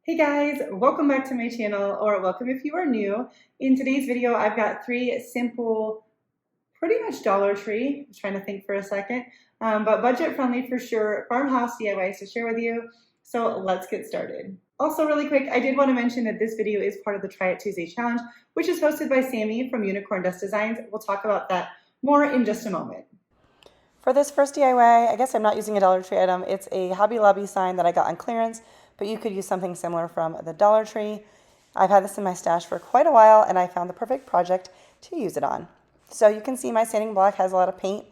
Hey guys, welcome back to my channel, or welcome if you are new. In today's video, I've got three simple, pretty much Dollar Tree, I'm trying to think for a second, but budget friendly for sure, farmhouse DIYs to share with you. So let's get started. Also really quick, I did want to mention that this video is part of the Try It Tuesday challenge, which is hosted by Sammie from Unicorn Dust Designs. We'll talk about that more in just a moment. For this first DIY, I guess I'm not using a Dollar Tree item. It's a Hobby Lobby sign that I got on clearance, but you could use something similar from the Dollar Tree. I've had this in my stash for quite a while, and I found the perfect project to use it on. So you can see my sanding block has a lot of paint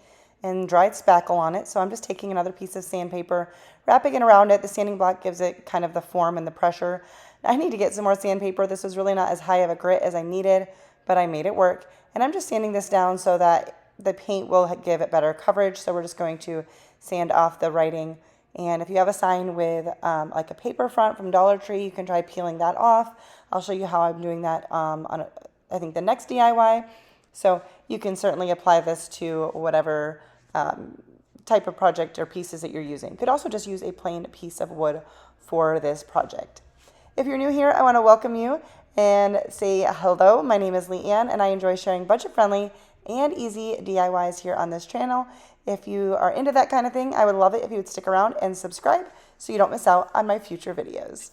and dried spackle on it, so I'm just taking another piece of sandpaper, wrapping it around it. The sanding block gives it kind of the form and the pressure. I need to get some more sandpaper. This was really not as high of a grit as I needed, but I made it work. And I'm just sanding this down so that the paint will give it better coverage. So we're just going to sand off the writing. And if you have a sign with like a paper front from Dollar Tree, you can try peeling that off. I'll show you how I'm doing that I think the next DIY. So you can certainly apply this to whatever type of project or pieces that you're using. You could also just use a plain piece of wood for this project. If you're new here, I want to welcome you and say hello. My name is Leanne, and I enjoy sharing budget-friendly and easy DIYs here on this channel. If you are into that kind of thing, I would love it if you would stick around and subscribe so you don't miss out on my future videos.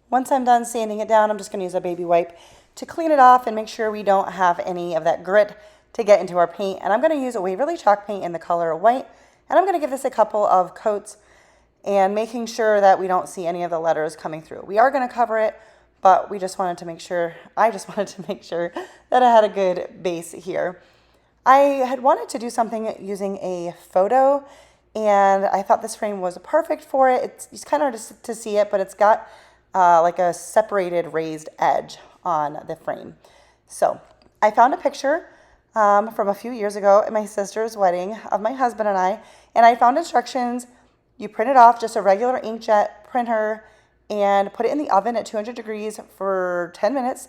Once I'm done sanding it down, I'm just going to use a baby wipe to clean it off and make sure we don't have any of that grit to get into our paint. And I'm going to use a Waverly chalk paint in the color white, and I'm going to give this a couple of coats and making sure that we don't see any of the letters coming through. We are going to cover it, but we just wanted to make sure, I just wanted to make sure that I had a good base here. I had wanted to do something using a photo, and I thought this frame was perfect for it. It's kind of hard to see it, but it's got like a separated raised edge on the frame. So I found a picture from a few years ago at my sister's wedding of my husband and I found instructions. You print it off, just a regular inkjet printer, and put it in the oven at 200 degrees for 10 minutes.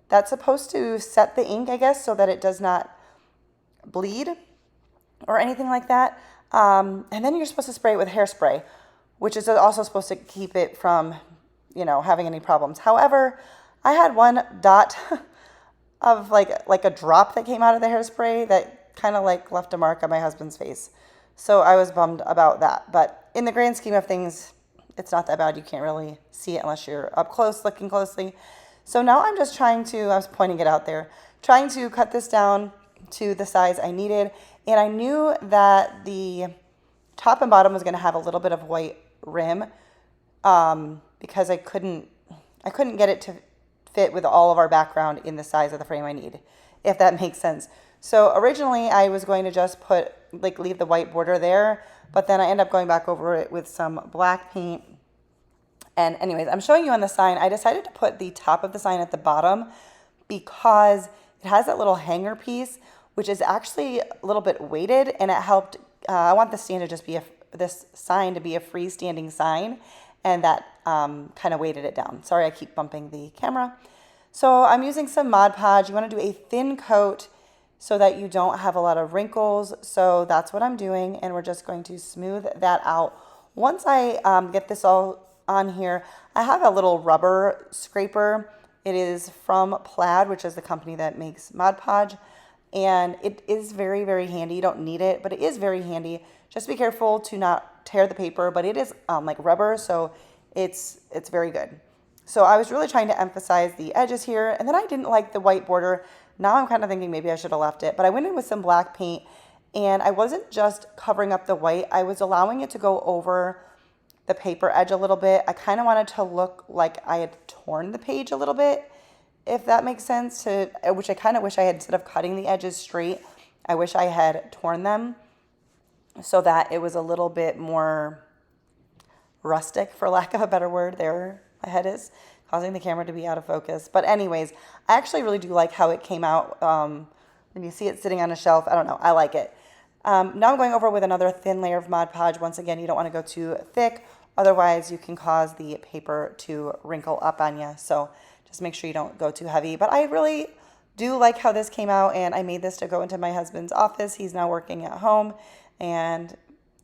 That's supposed to set the ink, I guess, so that it does not bleed or anything like that. And then you're supposed to spray it with hairspray, which is also supposed to keep it from, having any problems. However, I had one dot of like a drop that came out of the hairspray that kind of like left a mark on my husband's face. So I was bummed about that. But in the grand scheme of things, it's not that bad. You can't really see it unless you're up close looking closely. So now I'm just I was pointing it out there, trying to cut this down to the size I needed. And I knew that the top and bottom was going to have a little bit of white rim because I couldn't get it to fit with all of our background in the size of the frame I need, if that makes sense. So originally I was going to just leave the white border there, but then I end up going back over it with some black paint. And anyways, I'm showing you on the sign. I decided to put the top of the sign at the bottom because it has that little hanger piece, which is actually a little bit weighted, and it helped. I want this sign to be a freestanding sign, and that kind of weighted it down. Sorry, I keep bumping the camera. So I'm using some Mod Podge. You want to do a thin coat so that you don't have a lot of wrinkles. So that's what I'm doing, and we're just going to smooth that out. Once I get this all on here, I have a little rubber scraper. It is from Plaid, which is the company that makes Mod Podge, and it is very, very handy. You don't need it, but it is very handy. Just be careful to not tear the paper, but it is like rubber, so it's very good. So I was really trying to emphasize the edges here, and then I didn't like the white border. Now I'm kind of thinking maybe I should have left it, but I went in with some black paint, and I wasn't just covering up the white. I was allowing it to go over the paper edge a little bit. I kind of wanted to look like I had torn the page a little bit, if that makes sense, which I kind of wish I had, instead of cutting the edges straight, I wish I had torn them so that it was a little bit more rustic, for lack of a better word. There, my head is causing the camera to be out of focus. But anyways, I actually really do like how it came out. When you see it sitting on a shelf, I don't know, I like it. Now I'm going over with another thin layer of Mod Podge. Once again, you don't want to go too thick, otherwise you can cause the paper to wrinkle up on you. So just make sure you don't go too heavy. But I really do like how this came out, and I made this to go into my husband's office. He's now working at home, and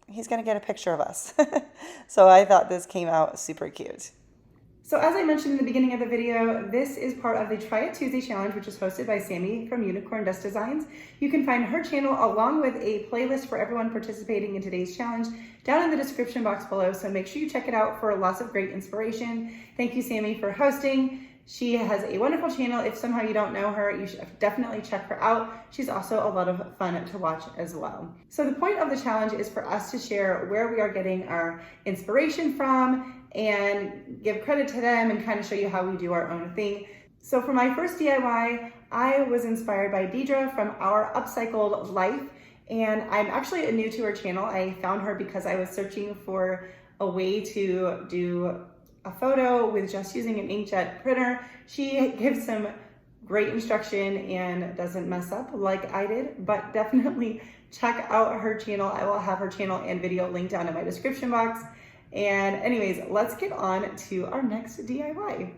he's going to get a picture of us. So I thought this came out super cute. So as I mentioned in the beginning of the video, this is part of the Try It Tuesday challenge, which is hosted by Sammie from Unicorn Dust Designs. You can find her channel along with a playlist for everyone participating in today's challenge down in the description box below, so make sure you check it out for lots of great inspiration. Thank you, Sammie, for hosting. She has a wonderful channel. If somehow you don't know her, you should definitely check her out. She's also a lot of fun to watch as well. So the point of the challenge is for us to share where we are getting our inspiration from and give credit to them and kind of show you how we do our own thing. So for my first DIY, I was inspired by Deidre from Our Upcycled Life. And I'm actually new to her channel. I found her because I was searching for a way to do a photo with just using an inkjet printer. She gives some great instruction and doesn't mess up like I did, but definitely check out her channel. I will have her channel and video linked down in my description box. And anyways, let's get on to our next DIY.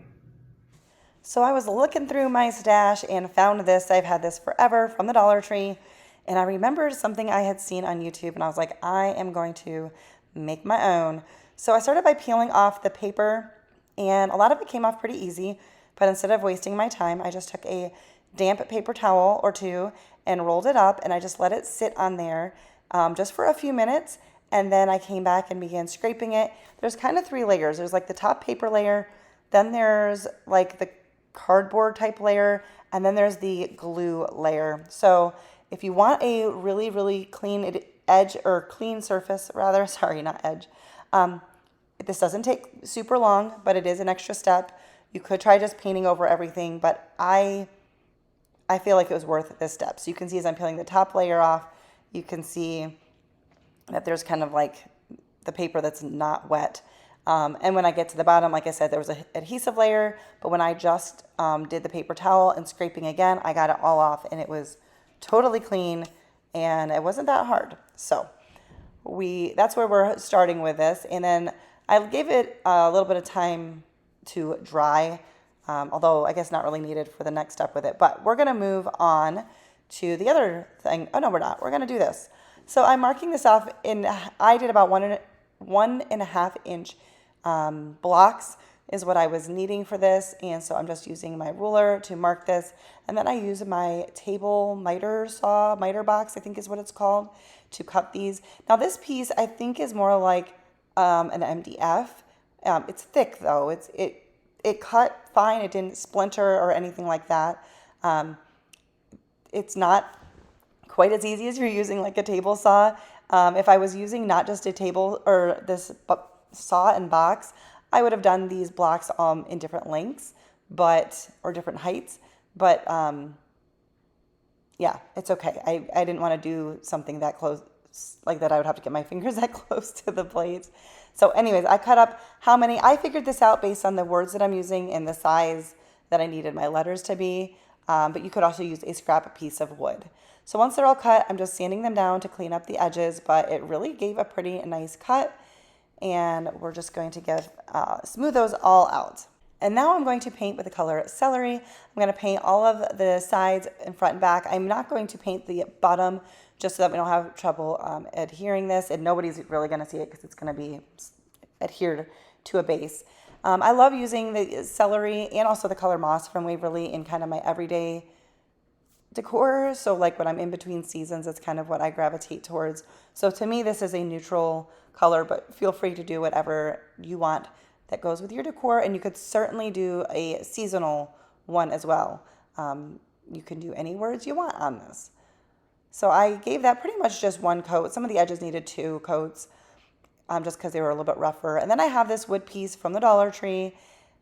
So I was looking through my stash and found this. I've had this forever from the Dollar Tree. And I remembered something I had seen on YouTube and I was like, I am going to make my own. So I started by peeling off the paper and a lot of it came off pretty easy. But instead of wasting my time, I just took a damp paper towel or two and rolled it up and I just let it sit on there just for a few minutes. And then I came back and began scraping it. There's kind of three layers. There's like the top paper layer, then there's like the cardboard type layer, and then there's the glue layer. So if you want a really, really clean edge or clean surface rather, sorry, not edge. This doesn't take super long, but it is an extra step. You could try just painting over everything, but I feel like it was worth this step. So you can see as I'm peeling the top layer off, you can see that there's kind of like the paper that's not wet. And when I get to the bottom, like I said, there was an adhesive layer, but when I just did the paper towel and scraping again, I got it all off and it was totally clean and it wasn't that hard. So that's where we're starting with this. And then I gave it a little bit of time to dry, although I guess not really needed for the next step with it. But we're gonna move on to the other thing. Oh no, we're not. We're gonna do this. So I'm marking this off I did about 1.5 inch blocks is what I was needing for this. And so I'm just using my ruler to mark this. And then I use my table miter box, I think is what it's called, to cut these. Now this piece I think is more like an MDF. It's thick though. It cut fine. It didn't splinter or anything like that. It's not quite as easy as you're using like a table saw. If I was using not just a table or this saw and box, I would have done these blocks in different lengths, or different heights. But yeah, it's okay. I didn't want to do something that close like that. I would have to get my fingers that close to the blades. So anyways, I cut up how many. I figured this out based on the words that I'm using and the size that I needed my letters to be. But you could also use a scrap piece of wood. So once they're all cut, I'm just sanding them down to clean up the edges, but it really gave a pretty nice cut. And we're just going to smooth those all out. And now I'm going to paint with the color Celery. I'm going to paint all of the sides and front and back. I'm not going to paint the bottom just so that we don't have trouble adhering this, and nobody's really going to see it because it's going to be adhered to a base. I love using the Celery and also the color Moss from Waverly in kind of my everyday decor. So like when I'm in between seasons, it's kind of what I gravitate towards. So to me, this is a neutral color, but feel free to do whatever you want that goes with your decor. And you could certainly do a seasonal one as well. You can do any words you want on this. So I gave that pretty much just one coat. Some of the edges needed 2 coats just because they were a little bit rougher. And then I have this wood piece from the Dollar Tree.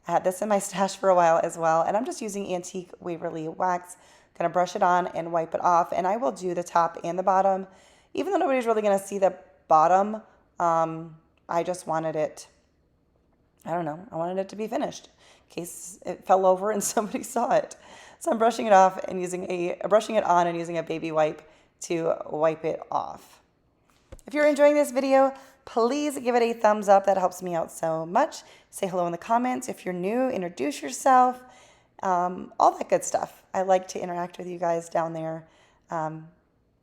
I had this in my stash for a while as well. And I'm just using Antique Waverly wax. Gonna brush it on and wipe it off. And I will do the top and the bottom. Even though nobody's really gonna see the bottom, I just wanted it, I don't know, I wanted it to be finished in case it fell over and somebody saw it. So I'm brushing it off and brushing it on and using a baby wipe to wipe it off. If you're enjoying this video, please give it a thumbs up. That helps me out so much. Say hello in the comments. If you're new, introduce yourself. All that good stuff. I like to interact with you guys down there.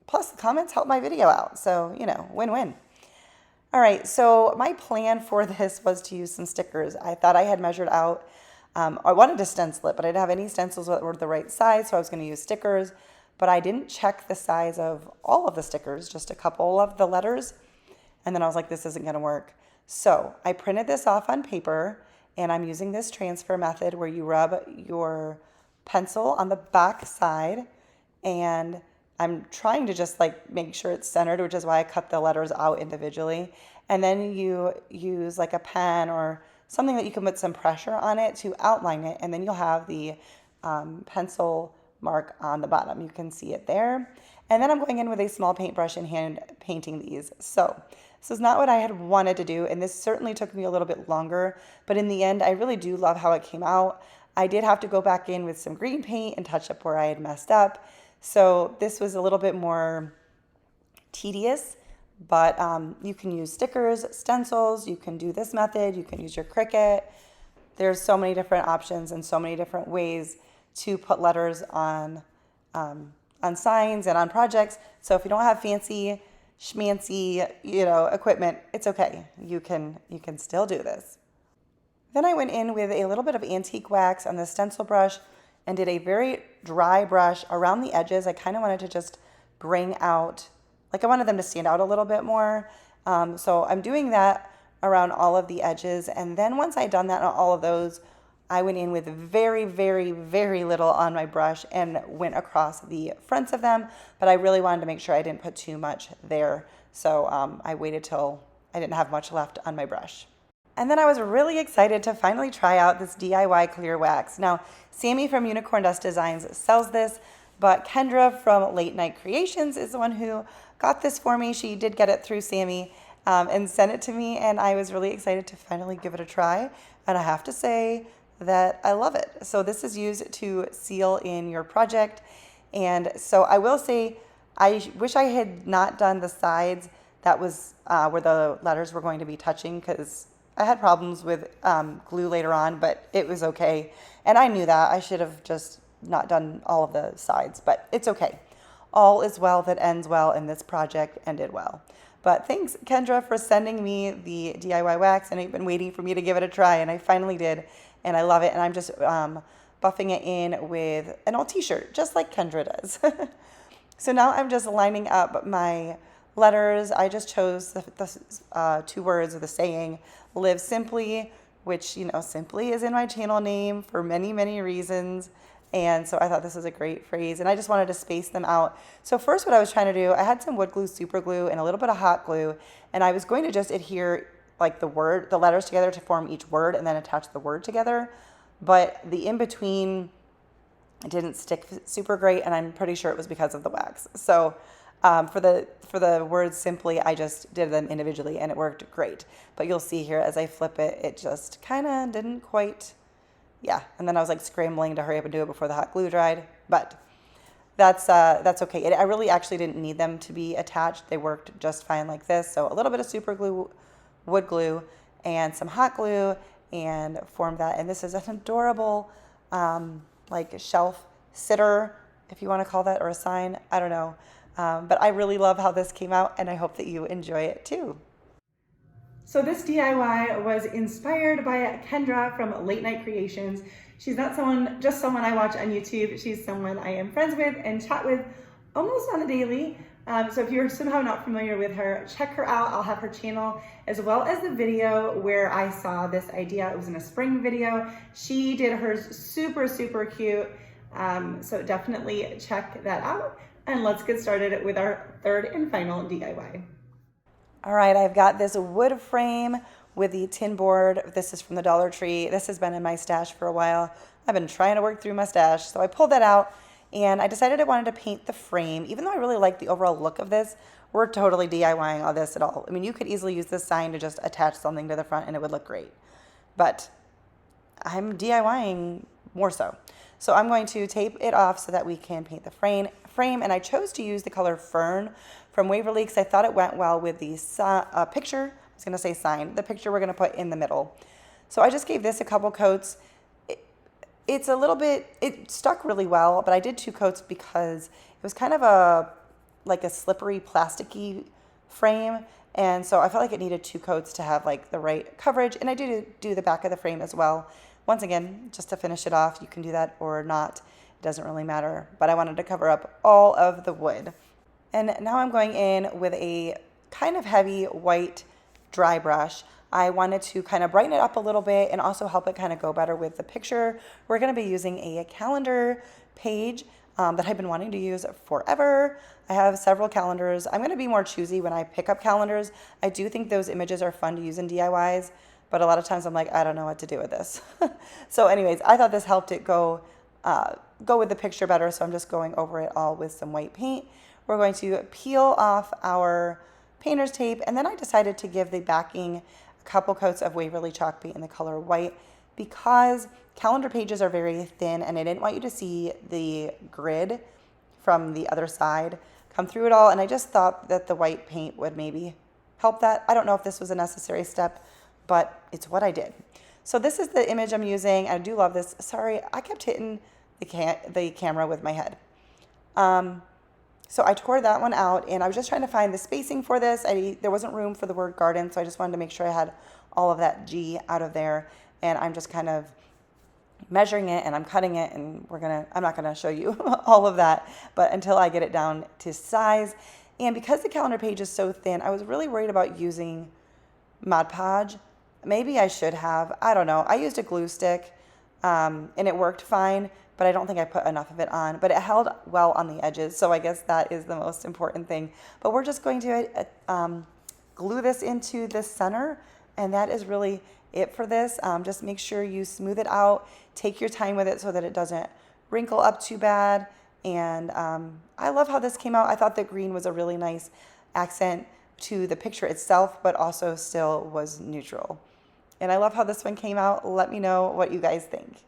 Plus, the comments help my video out. So, win-win. All right, so my plan for this was to use some stickers. I thought I had measured out, I wanted to stencil it, but I didn't have any stencils that were the right size, so I was going to use stickers. But I didn't check the size of all of the stickers, just a couple of the letters. And then I was like, this isn't going to work. So I printed this off on paper, and I'm using this transfer method where you rub your pencil on the back side, and I'm trying to just like make sure it's centered, which is why I cut the letters out individually. And then you use like a pen or something that you can put some pressure on it to outline it, and then you'll have the pencil mark on the bottom. You can see it there. And then I'm going in with a small paintbrush and hand painting these. So this is not what I had wanted to do, and this certainly took me a little bit longer, but in the end, I really do love how it came out. I did have to go back in with some green paint and touch up where I had messed up. So this was a little bit more tedious, but you can use stickers, stencils, you can do this method, you can use your Cricut. There's so many different options and so many different ways to put letters on signs and on projects. So if you don't have fancy schmancy, equipment, it's okay. You can still do this. Then I went in with a little bit of antique wax on the stencil brush and did a very dry brush around the edges. I kind of wanted to just bring out, like I wanted them to stand out a little bit more. So I'm doing that around all of the edges. And then once I'd done that on all of those, I went in with very, very, very little on my brush and went across the fronts of them. But I really wanted to make sure I didn't put too much there. So I waited till I didn't have much left on my brush. And then I was really excited to finally try out this DIY clear wax. Now, Sammie from Unicorn Dust Designs sells this, but Kendra from Late Night Creations is the one who got this for me. She did get it through Sammie and sent it to me, and I was really excited to finally give it a try. And I have to say that I love it. So this is used to seal in your project. And so I will say, I wish I had not done the sides. That was where the letters were going to be touching, because I had problems with glue later on, but it was okay. And I knew that. I should have just not done all of the sides, but it's okay. All is well that ends well, and this project ended well. But thanks, Kendra, for sending me the DIY wax, and you've been waiting for me to give it a try, and I finally did, and I love it. And I'm just buffing it in with an old t-shirt, just like Kendra does. So now I'm just lining up my letters. I just chose the 2 words of the saying, live simply, which, simply is in my channel name for many, many reasons. And so I thought this was a great phrase, and I just wanted to space them out. So first what I was trying to do, I had some wood glue, super glue, and a little bit of hot glue, and I was going to just adhere like the letters together to form each word and then attach the word together. But the in-between didn't stick super great, and I'm pretty sure it was because of the wax. So for the words simply, I just did them individually, and it worked great. But you'll see here as I flip it, it just kind of didn't quite, yeah. And then I was like scrambling to hurry up and do it before the hot glue dried. But that's okay. I really actually didn't need them to be attached. They worked just fine like this. So a little bit of super glue, wood glue, and some hot glue, and formed that. And this is an adorable like shelf sitter, if you want to call that, or a sign. I don't know. But I really love how this came out, and I hope that you enjoy it too. So this DIY was inspired by Kendra from Late Night Creations. She's not just someone I watch on YouTube. She's someone I am friends with and chat with almost on a daily. So if you're somehow not familiar with her, check her out. I'll have her channel as well as the video where I saw this idea. It was in a spring video. She did hers super, super cute. So definitely check that out. And let's get started with our third and final DIY. All right, I've got this wood frame with the tin board. This is from the Dollar Tree. This has been in my stash for a while. I've been trying to work through my stash, so I pulled that out, and I decided I wanted to paint the frame. Even though I really like the overall look of this, we're totally DIYing all this at all. I mean, you could easily use this sign to just attach something to the front, and it would look great. But I'm DIYing more so. So I'm going to tape it off so that we can paint the frame, and I chose to use the color Fern from Waverly because I thought it went well with the picture. I was going to say sign. The picture we're going to put in the middle. So I just gave this a couple coats. It's a little bit, it stuck really well, but I did 2 coats because it was kind of like a slippery plasticky frame, And so I felt like it needed 2 coats to have like the right coverage. And I did do the back of the frame as well. Once again, just to finish it off, you can do that or not. It doesn't really matter. But I wanted to cover up all of the wood. And now I'm going in with a kind of heavy white dry brush. I wanted to kind of brighten it up a little bit and also help it kind of go better with the picture. We're going to be using a calendar page that I've been wanting to use forever. I have several calendars. I'm going to be more choosy when I pick up calendars. I do think those images are fun to use in DIYs, but a lot of times I'm like, I don't know what to do with this. So anyways, I thought this helped it go with the picture better, so I'm just going over it all with some white paint. We're going to peel off our painter's tape, and then I decided to give the backing a couple coats of Waverly chalk paint in the color white because calendar pages are very thin and I didn't want you to see the grid from the other side come through it all, and I just thought that the white paint would maybe help that. I don't know if this was a necessary step, but it's what I did. So this is the image I'm using. I do love this. Sorry, I kept hitting the camera with my head. So I tore that one out, and I was just trying to find the spacing for this. There wasn't room for the word garden, so I just wanted to make sure I had all of that G out of there. And I'm just kind of measuring it, and I'm cutting it, and I'm not gonna show you all of that, but until I get it down to size. And because the calendar page is so thin, I was really worried about using Mod Podge. Maybe I should have, I don't know. I used a glue stick, and it worked fine, but I don't think I put enough of it on, but it held well on the edges, so I guess that is the most important thing. But we're just going to glue this into the center, and that is really it for this. Just make sure you smooth it out, take your time with it so that it doesn't wrinkle up too bad. And I love how this came out. I thought the green was a really nice accent to the picture itself, but also still was neutral. And I love how this one came out. Let me know what you guys think.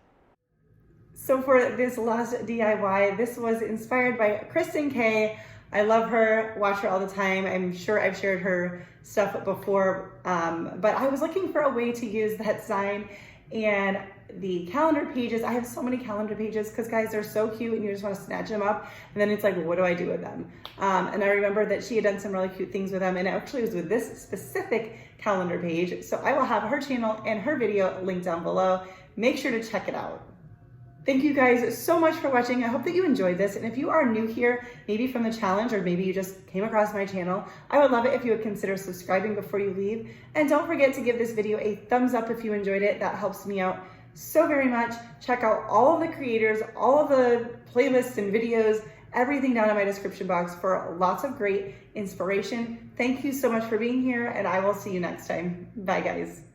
So for this last DIY, this was inspired by Kristen Kay. I love her, watch her all the time. I'm sure I've shared her stuff before, but I was looking for a way to use that sign and the calendar pages. I have so many calendar pages because guys, they're so cute and you just want to snatch them up. And then it's like, what do I do with them? And I remember that she had done some really cute things with them, and it actually was with this specific calendar page. So I will have her channel and her video linked down below. Make sure to check it out. Thank you guys so much for watching. I hope that you enjoyed this. And if you are new here, maybe from the challenge, or maybe you just came across my channel, I would love it if you would consider subscribing before you leave. And don't forget to give this video a thumbs up if you enjoyed it. That helps me out so very much. Check out all of the creators, all of the playlists and videos, everything down in my description box for lots of great inspiration. Thank you so much for being here, and I will see you next time. Bye guys.